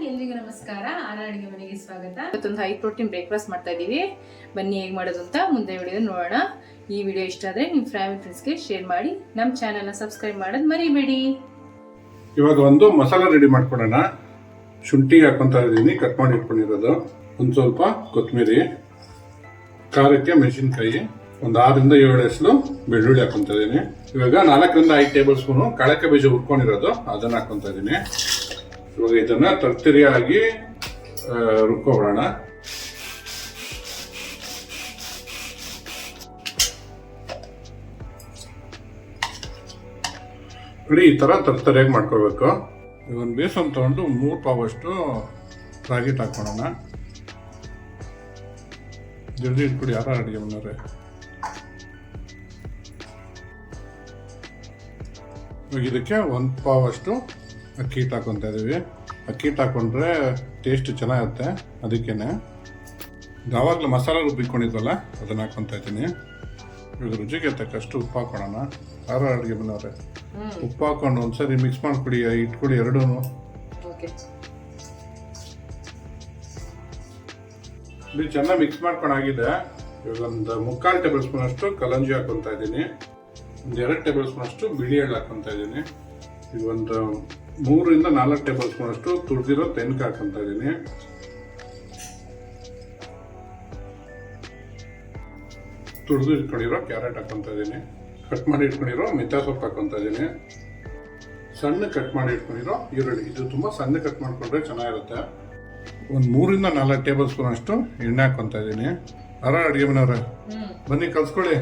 ಎಲ್ಲಿಗೂ ನಮಸ್ಕಾರ. ಆರ ಅಡುಗೆ ಮನೆಗೆ ಸ್ವಾಗತ. ಇವತ್ತೊಂದು ಹೈ ಪ್ರೋಟೀನ್ ಬ್ರೇಕ್ಫಾಸ್ಟ್ ಮಾಡ್ತಾ ಇದ್ದೀವಿ. ಬನ್ನಿ ಹೇಗೆ ಮಾಡೋದು ಅಂತ ಮುಂದೆ ವಿಡಿಯೋ ನೋಡೋಣ. ಈ ವಿಡಿಯೋ ಇಷ್ಟ ಆದರೆ ನಿಮ್ಮ ಫ್ಯಾಮಿಲಿ ಫ್ರೆಂಡ್ಸ್ಗೆ ಶೇರ್ ಮಾಡಿ, ನಮ್ಮ ಚಾನಲ್ನ ಸಬ್ಸ್ಕ್ರೈಬ್ ಮಾಡೋದು ಮರಿಬೇಡಿ. ಇವಾಗ ಒಂದು ಮಸಾಲ ರೆಡಿ ಮಾಡ್ಕೊಳ್ಳೋಣ. ಶುಂಠಿ ಹಾಕೊಂತ ಇದ್ದೀನಿ, ಕಟ್ ಮಾಡಿ ಇಟ್ಕೊಂಡಿರೋದು. ಒಂದು ಸ್ವಲ್ಪ ಕೊತ್ತಂಬರಿ, ಖಾರಕ್ಕೆ ಮೆಣಸಿನ್ಕಾಯಿ, ಒಂದು 6 ರಿಂದ 7 ಎಸಳು ಬೆಳ್ಳುಳ್ಳಿ ಹಾಕೊಂತ ಇದ್ದೀನಿ. ಇವಾಗ 4 ರಿಂದ 5 ಟೇಬಲ್ ಸ್ಪೂನು ಕಳಕೆ ಬೀಜ ಹುರ್ಕೊಂಡಿರೋದು ಅದನ್ನ ಹಾಕೊಂತ ಇದ್ದೀನಿ. ಇವಾಗ ಇದನ್ನ ತರ್ತರಿಯಾಗಿ ರುಬ್ಕೊಬಿಡೋಣ. ನೋಡಿ, ಈ ತರ ತರ್ತರಿಯಾಗಿ ಮಾಡ್ಕೋಬೇಕು. ಒಂದು ಬೇಸನ್ ತಗೊಂಡು 3 ಪಾವಷ್ಟು ರಾಗಿ ಹಾಕೋಣ. ಜಲ್ದಿ ಇಟ್ಬಿಡಿ, ಯಾರು ಅಡುಗೆ ಮನೆಯವ್ರೆ. ಇವಾಗ ಇದಕ್ಕೆ 1 ಪಾವಷ್ಟು ಅಕ್ಕಿ ಹಿಟ್ಟು ಹಾಕೊತಾ ಇದೀವಿ. ಅಕ್ಕಿ ಹಿಟ್ಟು ಹಾಕೊಂಡ್ರೆ ಟೇಸ್ಟ್ ಚೆನ್ನಾಗಿರುತ್ತೆ. ಅದಕ್ಕೇನೆ ಯಾವಾಗಲೂ ಮಸಾಲೆ ರುಬ್ಬಿಕೊಂಡಿದ್ವಲ್ಲ ಅದನ್ನ ಹಾಕೊತಾ ಇದ್ದೀನಿ. ಇವಾಗ ರುಚಿಗೆ ತಕ್ಕಷ್ಟು ಉಪ್ಪು ಹಾಕೋಣ. ಯಾರು ಅಡುಗೆ ಮನೆಯವ್ರೆ, ಉಪ್ಪು ಹಾಕೊಂಡು ಒಂದ್ಸರಿ ಮಿಕ್ಸ್ ಮಾಡ್ಕೊಡಿ, ಇಟ್ಕೊಡಿ ಎರಡೂ. ಇದು ಚೆನ್ನಾಗಿ ಮಿಕ್ಸ್ ಮಾಡ್ಕೊಂಡಾಗಿದೆ. ಇವಾಗ ಒಂದು 3/4 ಟೇಬಲ್ ಸ್ಪೂನ್ ಅಷ್ಟು ಕಲಂಜಿ ಹಾಕೊತಾ ಇದ್ದೀನಿ. ಒಂದು 2 ಟೇಬಲ್ ಸ್ಪೂನ್ ಅಷ್ಟು ಬಿಳಿ ಎಳ್ಳು ಹಾಕೊತಾ ಇದ್ದೀನಿ. ಈಗ ಒಂದು 3 ರಿಂದ 4 ಟೇಬಲ್ ಸ್ಪೂನ್ ಅಷ್ಟು ತುರಿದಿರೋ ತೆಂಗು ಹಾಕೊತಾ ಇದ್ದೀನಿ. ತುರಿದು ಇಟ್ಕೊಂಡಿರೋ ಕ್ಯಾರೆಟ್ ಹಾಕೊತಾ ಇದ್ದೀನಿ. ಕಟ್ ಮಾಡಿ ಇಟ್ಕೊಂಡಿರೋ ಮೆಂತ್ಯ ಸೊಪ್ಪು ಹಾಕೊತಾ ಇದ್ದೀನಿ. ಸಣ್ಣ ಕಟ್ ಮಾಡಿ ಇಟ್ಕೊಂಡಿರೋ ಈರುಳ್ಳಿ, ಇದು ತುಂಬಾ ಸಣ್ಣ ಕಟ್ ಮಾಡ್ಕೊಂಡ್ರೆ ಚೆನ್ನಾಗಿರುತ್ತೆ. ಒಂದು 3 ರಿಂದ 4 ಟೇಬಲ್ ಸ್ಪೂನ್ ಅಷ್ಟು ಎಣ್ಣೆ ಹಾಕೊತಾ ಇದ್ದೀನಿ. ಅಡುಗೆ ಮನೆಯವ್ರೆ, ಬನ್ನಿ ಕಲ್ಸ್ಕೊಳ್ಳಿ,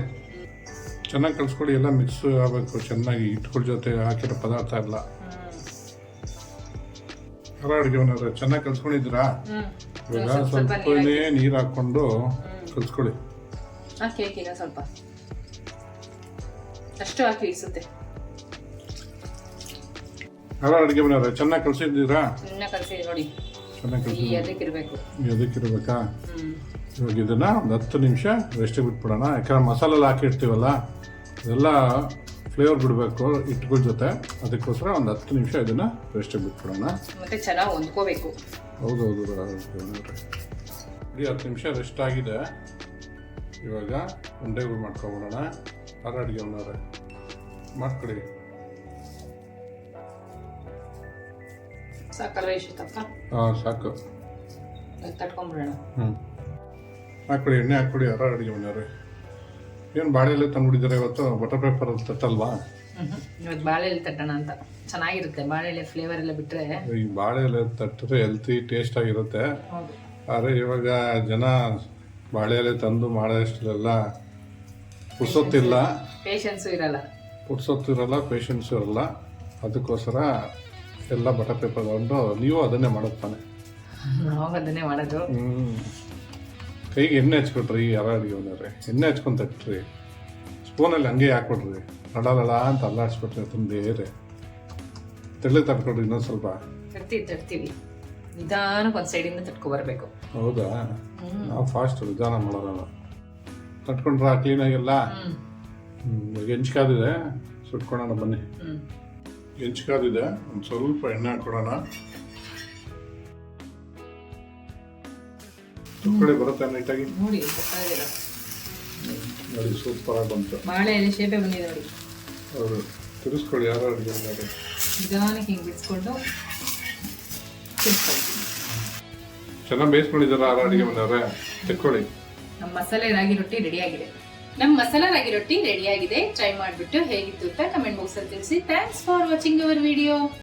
ಚೆನ್ನಾಗಿ ಕಲ್ಸ್ಕೊಳ್ಳಿ. ಎಲ್ಲ ಮಿಕ್ಸ್ ಆಗಬೇಕು ಚೆನ್ನಾಗಿ, ಇಟ್ಕೊಳ್ಳಿ ಜೊತೆ ಹಾಕಿರೋ ಪದಾರ್ಥ ಎಲ್ಲ. ಅಡುಗೆ ಮನೆಯವ್ರೆ, ಚೆನ್ನಾಗಿ ಕಲ್ಸ್ಕೊಂಡಿದ್ದೀರಾ? ಇವಾಗ ಸ್ವಲ್ಪನೇ ನೀರು ಹಾಕೊಂಡು ಕಲ್ಸ್ಕೊಳ್ಳಿ. ಸ್ವಲ್ಪ ಅಷ್ಟು ಹಾಕಿ ಇರಿಸುತ್ತೆ. ಅಡುಗೆ ಮನೆಯವ್ರೆ, ಚೆನ್ನಾಗಿ ಕಲ್ಸಿದ್ದೀರಾ? ನೋಡಿ, ಚೆನ್ನಾಗಿ ಎದಕ್ಕಿರ್ಬೇಕಾ? ಇವಾಗ ಇದನ್ನ ಒಂದು 10 ನಿಮಿಷ ರೆಸ್ಟ್ ಬಿಟ್ಬಿಡೋಣ. ಯಾಕಂದ್ರೆ ಮಸಾಲೆ ಎಲ್ಲ ಹಾಕಿರ್ತೀವಲ್ಲ, ಇದೆಲ್ಲ ಫ್ಲೇವರ್ ಬಿಡಬೇಕು ಇಟ್ಗಳ ಜೊತೆ. ಅದಕ್ಕೋಸ್ಕರ ಒಂದು 10 ನಿಮಿಷ ಇದನ್ನ ರೆಸ್ಟ್ ಬಿಟ್ಬಿಡೋಣ. ಮತ್ತೆ ಚೆನ್ನಾಗಿ ಹೊಂದ್ಕೋಬೇಕು. ಹೌದೌದು, ಇಡೀ 10 ನಿಮಿಷ ರೆಸ್ಟ್ ಆಗಿದೆ. ಇವಾಗ ಉಂಡೆಗಳು ಮಾಡ್ಕೊಬಿಡೋಣ. ಅಡುಗೆ ಮನೆಯವ್ರೆ, ಮಾಡ್ಕೊಡಿ. ಸಾಕಲ್ವ ಇಷ್ಟಪ್ಪ? ಸಾಕು, ತಟ್ಕೊಂಡ್ಬಿಡೋಣ. ಹಾಕ್ಬಿಡಿ, ಎಣ್ಣೆ ಹಾಕ್ಬಿಡಿ. ಅಡುಗೆ ಮನೆಯವ್ರೆ, ಏನು ಬಾಳೆ ಎಲೆ ತಂದ್ಬಿಟ್ಟಿದ್ದಾರೆ ಇವತ್ತು? ಬಟರ್ ಪೇಪರ್ ಅಲ್ಲಿ ತಟ್ಟಲ್ವಾ? ಇವತ್ತು ಬಾಳೆ ಎಲೆ ತಟ್ಟೋಣ ಅಂತ. ಚೆನ್ನಾಗಿರುತ್ತೆ ಬಾಳೆ ಎಲೆ ಫ್ಲೇವರ್ ಎಲ್ಲ ಬಿಟ್ರೆ. ಈ ಬಾಳೆ ಎಲೆ ತಟ್ಟಿದ್ರೆ ಹೆಲ್ತಿ ಟೇಸ್ಟ್ ಆಗಿರುತ್ತೆ. ಆದರೆ ಇವಾಗ ಜನ ಬಾಳೆ ಎಲೆ ತಂದು ಮಾಡೋಷ್ಟೆಲ್ಲ ಪುರ್ಸೊತ್ತಿಲ್ಲ, ಪೇಷನ್ಸು ಇರಲ್ಲ, ಪೇಷನ್ಸು ಇರಲ್ಲ. ಅದಕ್ಕೋಸ್ಕರ ಎಲ್ಲ ಬಟರ್ ಪೇಪರ್ ತಗೊಂಡು ನೀವು ಅದನ್ನೇ ಮಾಡೋದು ತಾನೆ? ನಾವು ಅದನ್ನೇ ಮಾಡೋದು. ಕೈಗೆ ಎಣ್ಣೆ ಹಚ್ಕೊಟ್ರಿ. ಅಡುಗೆ ಮನೆಯವ್ರೆ, ಎಣ್ಣೆ ಹಚ್ಕೊಂಡು ತಟ್ರಿ. ಸ್ಪೂನಲ್ಲಿ ಹಂಗೆ ಹಾಕ್ಕೊಡ್ರಿ. ಲಡ ಅಂತ ಅಲ್ಲಾಡ್ಸ್ಕೊಟ್ರಿ. ಬೇರೆ ತೆಳ್ಳಿ ತಟ್ಕೊಡ್ರಿ. ಇನ್ನೊಂದು ಸ್ವಲ್ಪ ತಟ್ತೀವಿ. ನಿಧಾನಕ್ಕೆ ಒಂದು ಸೈಡಿಂದ ತಟ್ಕೊ ಬರಬೇಕು. ಹೌದಾ? ನಾವು ಫಾಸ್ಟ್ ನಿಧಾನ ಮಾಡೋಣ. ತಟ್ಕೊಂಡ್ರ ಕ್ಲೀನಾಗೆಲ್ಲ. ಹೆಂಚ್ಕಾದಿದೆ, ಸುಟ್ಕೊಳೋಣ ಬನ್ನಿ. ಹೆಂಚ್ಕಾದಿದೆ, ಒಂದು ಸ್ವಲ್ಪ ಎಣ್ಣೆ ಹಾಕೊಡೋಣ. ತುಕ್ಕಡೆ ಬರುತ್ತೆ ನೀಟಾಗಿ. ನೋಡಿ, ಸೂಪರ್ ಆಗಿ ಬಂತು. ಬಾಳೆ ಎಲೆ ಶೇಪೆ ಬಂದಿದೆ ನೋಡಿ. ಹೌದು, ತಿರ್ಸ್ಕೊಳ್ಳಿ. ಅಡುಗೆ ಮನೆಯವ್ರೆ, ನಿಧಾನಕ್ಕೆ ಹಿಂಗೆ ಬಿಡಿಸ್ಕೊಂಡು ಚೆನ್ನಾಗಿ ಬೇಯಿಸ್ಕೊಂಡಿದ್ದಾರ ಅಡುಗೆ ಮನೆಯವ್ರೆ. ತೆಕ್ಕೊಳ್ಳಿ. ನಮ್ಮ ಮಸಾಲೆ ರಾಗಿ ರೊಟ್ಟಿ ರೆಡಿಯಾಗಿದೆ. ಟ್ರೈ ಮಾಡಿಬಿಟ್ಟು ಹೇಗಿತ್ತು ಅಂತ ಕಮೆಂಟ್ ಬಾಕ್ಸ್ ಅಲ್ಲಿ ತಿಳಿಸಿ. Thanks for watching our video.